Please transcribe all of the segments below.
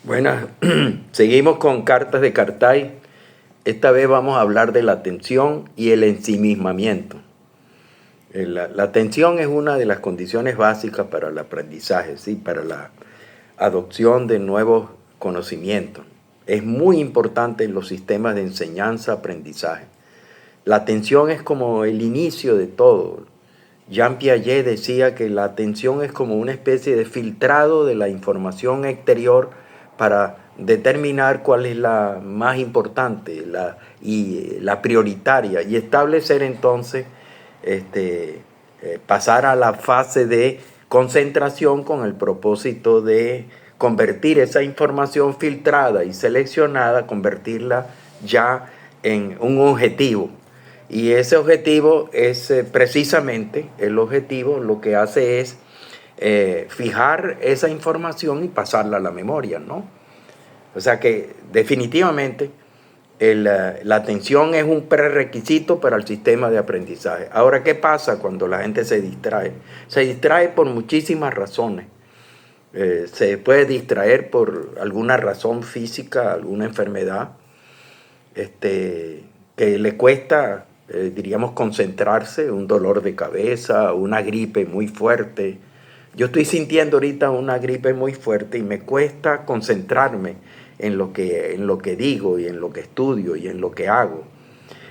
Bueno, seguimos con cartas de Cartay. Esta vez vamos a hablar de la atención y el ensimismamiento. La atención es una de las condiciones básicas para el aprendizaje, ¿sí? Para la adopción de nuevos conocimientos. Es muy importante en los sistemas de enseñanza-aprendizaje. La atención es como el inicio de todo. Jean Piaget decía que la atención es como una especie de filtrado de la información exterior para determinar cuál es la más importante y la prioritaria y establecer entonces, pasar a la fase de concentración con el propósito de convertir esa información filtrada y seleccionada, convertirla ya en un objetivo. Y ese objetivo es precisamente el objetivo, lo que hace es fijar esa información y pasarla a la memoria, ¿no? O sea que definitivamente la atención es un prerequisito para el sistema de aprendizaje. Ahora, ¿qué pasa cuando la gente se distrae? Se distrae por muchísimas razones. Se puede distraer por alguna razón física, alguna enfermedad, que le cuesta, diríamos, concentrarse, un dolor de cabeza, una gripe muy fuerte. Yo estoy sintiendo ahorita una gripe muy fuerte y me cuesta concentrarme en lo que digo y en lo que estudio y en lo que hago.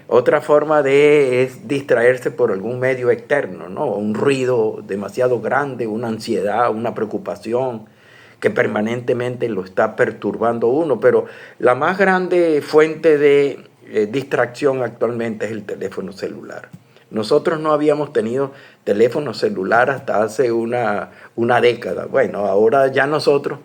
Otra forma es distraerse por algún medio externo, ¿no? Un ruido demasiado grande, una ansiedad, una preocupación que permanentemente lo está perturbando uno. Pero la más grande fuente de distracción actualmente es el teléfono celular. Nosotros no habíamos tenido teléfono celular hasta hace una década. Bueno, ahora ya nosotros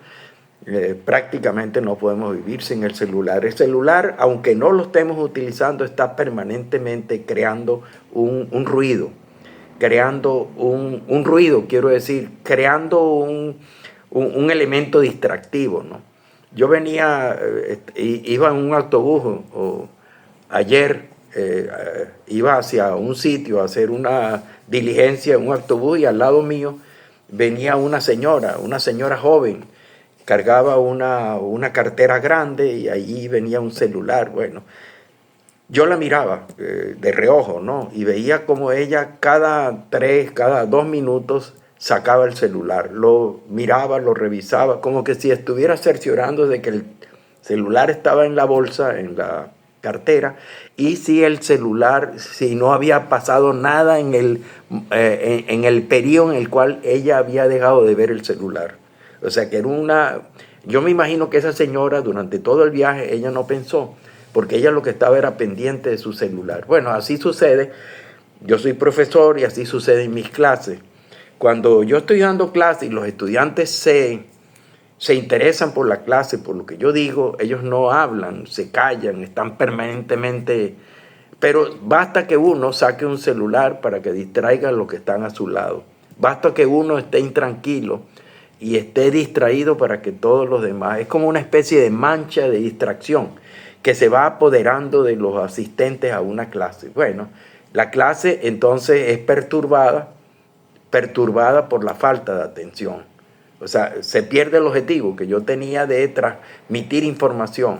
prácticamente no podemos vivir sin el celular. El celular, aunque no lo estemos utilizando, está permanentemente creando un ruido. Creando un ruido, quiero decir, creando un elemento distractivo, ¿no? Yo iba en un autobús ayer, iba hacia un sitio a hacer una diligencia en un autobús y al lado mío venía una señora joven, cargaba una cartera grande y ahí venía un celular. Bueno, yo la miraba de reojo, ¿no? Y veía como ella cada 2 minutos sacaba el celular, lo miraba, lo revisaba, como que si estuviera cerciorando de que el celular estaba en la bolsa, en la cartera, y si no había pasado nada en el periodo en el cual ella había dejado de ver el celular. O sea que yo me imagino que esa señora durante todo el viaje, ella no pensó, porque ella lo que estaba era pendiente de su celular. Bueno, así sucede, yo soy profesor y así sucede en mis clases. Cuando yo estoy dando clases y los estudiantes se interesan por la clase, por lo que yo digo, ellos no hablan, se callan, están permanentemente. Pero basta que uno saque un celular para que distraiga a los que están a su lado. Basta que uno esté intranquilo y esté distraído para que todos los demás. Es como una especie de mancha de distracción que se va apoderando de los asistentes a una clase. Bueno, la clase entonces es perturbada por la falta de atención. O sea, se pierde el objetivo que yo tenía de transmitir información,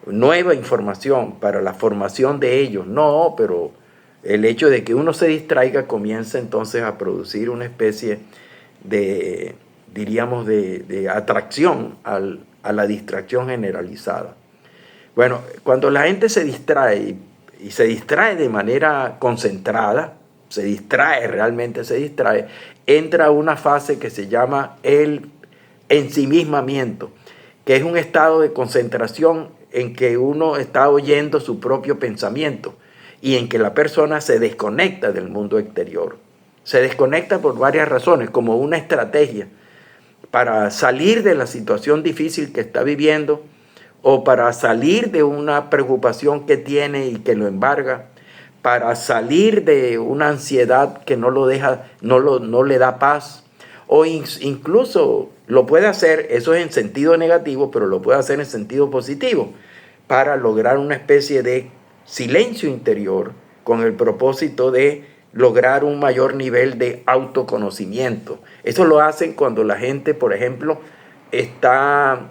nueva información para la formación de ellos. No, pero el hecho de que uno se distraiga comienza entonces a producir una especie de, diríamos, de atracción a la distracción generalizada. Bueno, cuando la gente se distrae y se distrae de manera concentrada, realmente se distrae, entra a una fase que se llama el ensimismamiento, que es un estado de concentración en que uno está oyendo su propio pensamiento y en que la persona se desconecta del mundo exterior. Se desconecta por varias razones, como una estrategia para salir de la situación difícil que está viviendo o para salir de una preocupación que tiene y que lo embarga, para salir de una ansiedad que no lo deja, no le da paz, o incluso lo puede hacer, eso es en sentido negativo, pero lo puede hacer en sentido positivo, para lograr una especie de silencio interior con el propósito de lograr un mayor nivel de autoconocimiento. Eso lo hacen cuando la gente, por ejemplo, está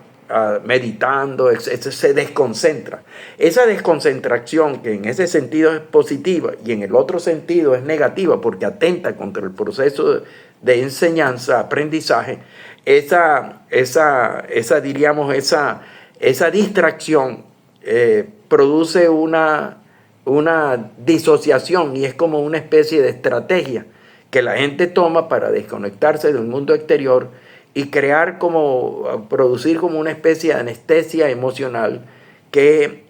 meditando, se desconcentra. Esa desconcentración, que en ese sentido es positiva y en el otro sentido es negativa porque atenta contra el proceso de enseñanza, aprendizaje, diríamos, esa distracción produce una disociación, y es como una especie de estrategia que la gente toma para desconectarse del mundo exterior y producir como una especie de anestesia emocional que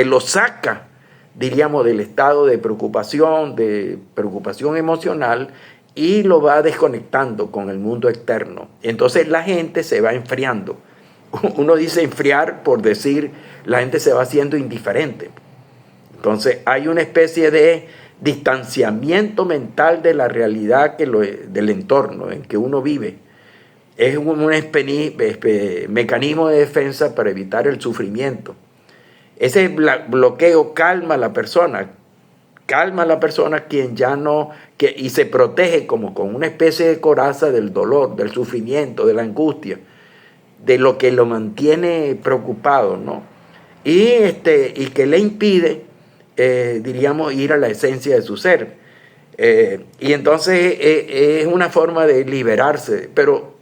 lo saca, diríamos, del estado de preocupación emocional, y lo va desconectando con el mundo externo. Entonces la gente se va enfriando. Uno dice enfriar por decir, la gente se va haciendo indiferente. Entonces hay una especie de distanciamiento mental de la realidad del entorno en que uno vive. Es un mecanismo de defensa para evitar el sufrimiento. Ese bloqueo calma a la persona quien ya no, y se protege como con una especie de coraza del dolor, del sufrimiento, de la angustia, de lo que lo mantiene preocupado, ¿no? Y que le impide, diríamos, ir a la esencia de su ser. Y entonces es una forma de liberarse, pero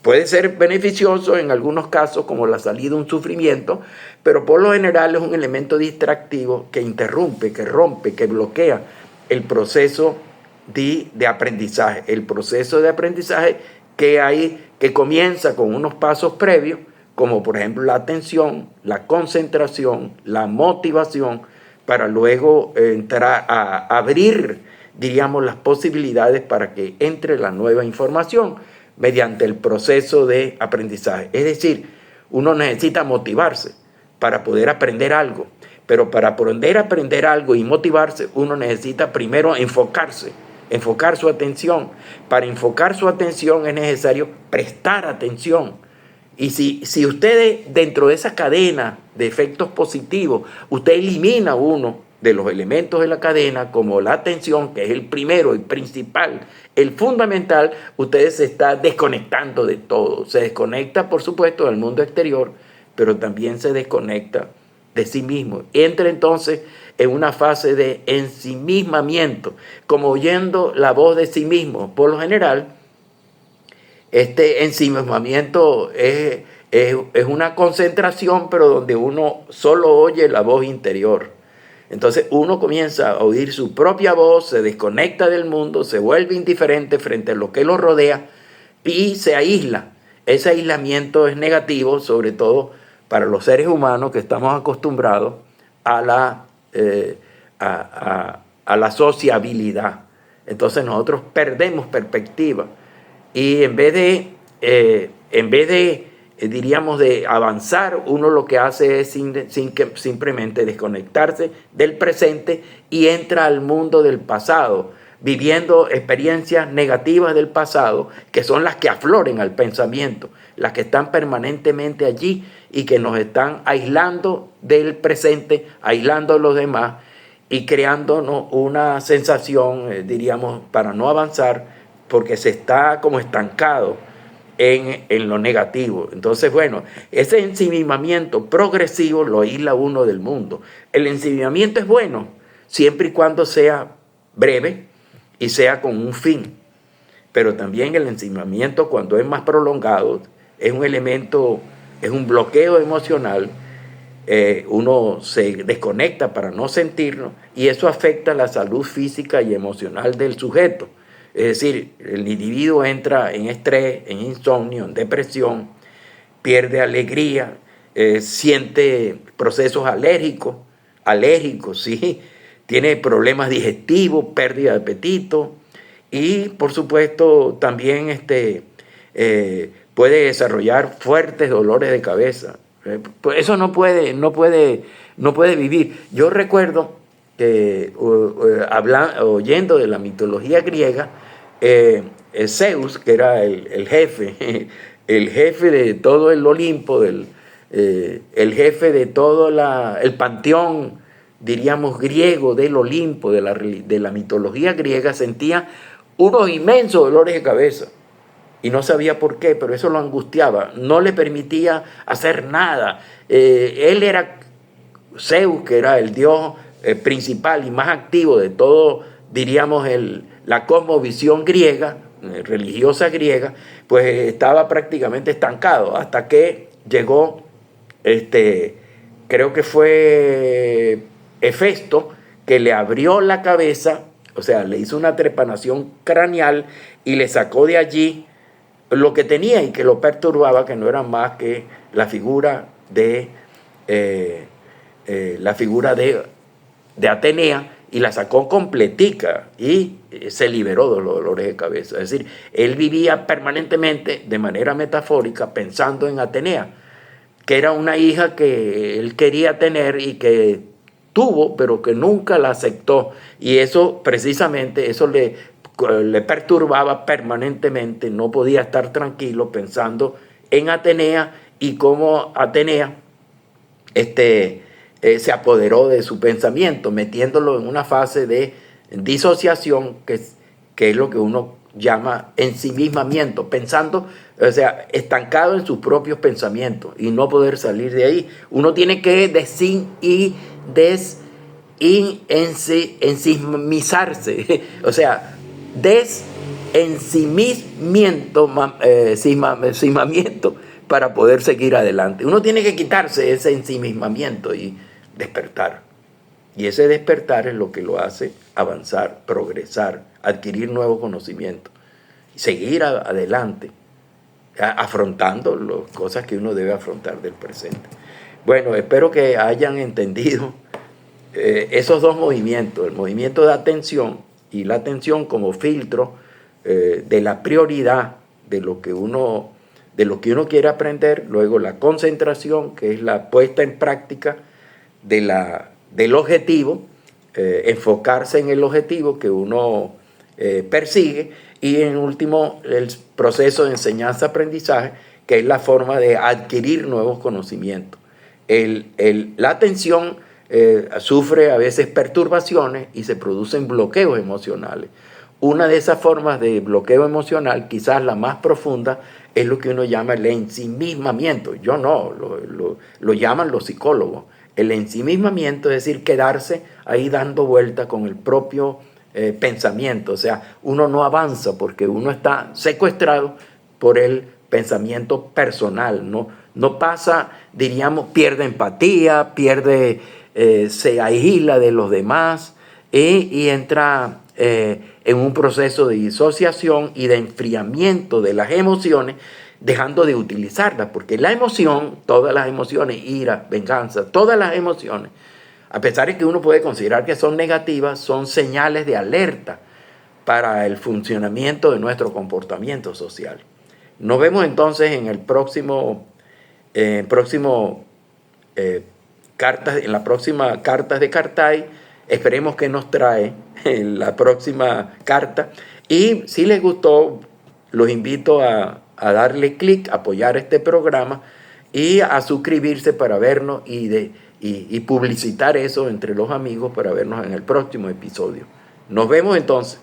puede ser beneficioso en algunos casos, como la salida de un sufrimiento, pero por lo general es un elemento distractivo que interrumpe, que rompe, que bloquea el proceso de aprendizaje. El proceso de aprendizaje que comienza con unos pasos previos, como por ejemplo la atención, la concentración, la motivación, para luego entrar a abrir, diríamos, las posibilidades para que entre la nueva información mediante el proceso de aprendizaje. Es decir, uno necesita motivarse para poder aprender algo, pero para poder aprender algo y motivarse, uno necesita primero enfocar su atención. Para enfocar su atención es necesario prestar atención. Y si usted, dentro de esa cadena de efectos positivos, usted elimina uno de los elementos de la cadena, como la atención, que es el primero, el principal, el fundamental, usted se está desconectando de todo. Se desconecta, por supuesto, del mundo exterior, pero también se desconecta de sí mismo. Entra entonces en una fase de ensimismamiento, como oyendo la voz de sí mismo. Por lo general, este ensimismamiento es una concentración, pero donde uno solo oye la voz interior. Entonces uno comienza a oír su propia voz, se desconecta del mundo, se vuelve indiferente frente a lo que lo rodea y se aísla. Ese aislamiento es negativo, sobre todo para los seres humanos que estamos acostumbrados a la sociabilidad. Entonces nosotros perdemos perspectiva y en vez de diríamos, de avanzar, uno lo que hace es simplemente desconectarse del presente y entra al mundo del pasado, viviendo experiencias negativas del pasado, que son las que afloren al pensamiento, las que están permanentemente allí y que nos están aislando del presente, aislando a los demás y creándonos una sensación, diríamos, para no avanzar, porque se está como estancado en lo negativo. Entonces, bueno, ese ensimismamiento progresivo lo aísla uno del mundo. El ensimismamiento es bueno siempre y cuando sea breve y sea con un fin, pero también el ensimismamiento, cuando es más prolongado, es un elemento, es un bloqueo emocional. Uno se desconecta para no sentirlo y eso afecta la salud física y emocional del sujeto. Es decir, el individuo entra en estrés, en insomnio, en depresión, pierde alegría, siente procesos alérgicos, ¿sí? Tiene problemas digestivos, pérdida de apetito y, por supuesto, también puede desarrollar fuertes dolores de cabeza. Pues eso no puede vivir. Yo recuerdo que oyendo de la mitología griega, Zeus, que era el jefe, el jefe de todo el Olimpo, el jefe de todo el panteón, diríamos, griego del Olimpo, de la mitología griega, sentía unos inmensos dolores de cabeza. y no sabía por qué, pero eso lo angustiaba, no le permitía hacer nada. Él era Zeus, que era el dios principal y más activo de todo, diríamos, la cosmovisión griega, religiosa griega, pues estaba prácticamente estancado hasta que llegó, creo que fue Hefesto, que le abrió la cabeza, o sea, le hizo una trepanación craneal y le sacó de allí lo que tenía y que lo perturbaba, que no era más que la figura de de Atenea, y la sacó completica y se liberó de los dolores de cabeza. Es decir, él vivía permanentemente, de manera metafórica, pensando en Atenea, que era una hija que él quería tener y que tuvo, pero que nunca la aceptó. Y eso, precisamente, eso le perturbaba permanentemente, no podía estar tranquilo pensando en Atenea y cómo Atenea se apoderó de su pensamiento, metiéndolo en una fase de disociación, que es lo que uno llama ensimismamiento, pensando, o sea, estancado en sus propios pensamientos y no poder salir de ahí. Uno tiene que ensimismizarse, o sea, ensimismamiento para poder seguir adelante. Uno tiene que quitarse ese ensimismamiento y despertar. Y ese despertar es lo que lo hace avanzar, progresar, adquirir nuevos conocimientos, seguir adelante, afrontando las cosas que uno debe afrontar del presente. Bueno, espero que hayan entendido esos dos movimientos, el movimiento de atención y la atención como filtro de la prioridad de lo que uno quiere aprender, luego la concentración, que es la puesta en práctica del objetivo, enfocarse en el objetivo que uno persigue, y en último el proceso de enseñanza-aprendizaje, que es la forma de adquirir nuevos conocimientos. La atención sufre a veces perturbaciones y se producen bloqueos emocionales. Una de esas formas de bloqueo emocional, quizás la más profunda, es lo que uno llama el ensimismamiento. Yo no, lo llaman los psicólogos. El ensimismamiento es decir, quedarse ahí dando vuelta con el propio pensamiento. O sea, uno no avanza porque uno está secuestrado por el pensamiento personal. No pasa, diríamos, pierde empatía, se aísla de los demás y entra en un proceso de disociación y de enfriamiento de las emociones, dejando de utilizarlas, porque la emoción, todas las emociones, ira, venganza, todas las emociones, a pesar de que uno puede considerar que son negativas, son señales de alerta para el funcionamiento de nuestro comportamiento social. Nos vemos entonces en el próxima Cartas de Cartay. Esperemos que nos trae la próxima carta. Y si les gustó, los invito a darle clic, a apoyar este programa y a suscribirse para vernos y publicitar eso entre los amigos para vernos en el próximo episodio. Nos vemos entonces.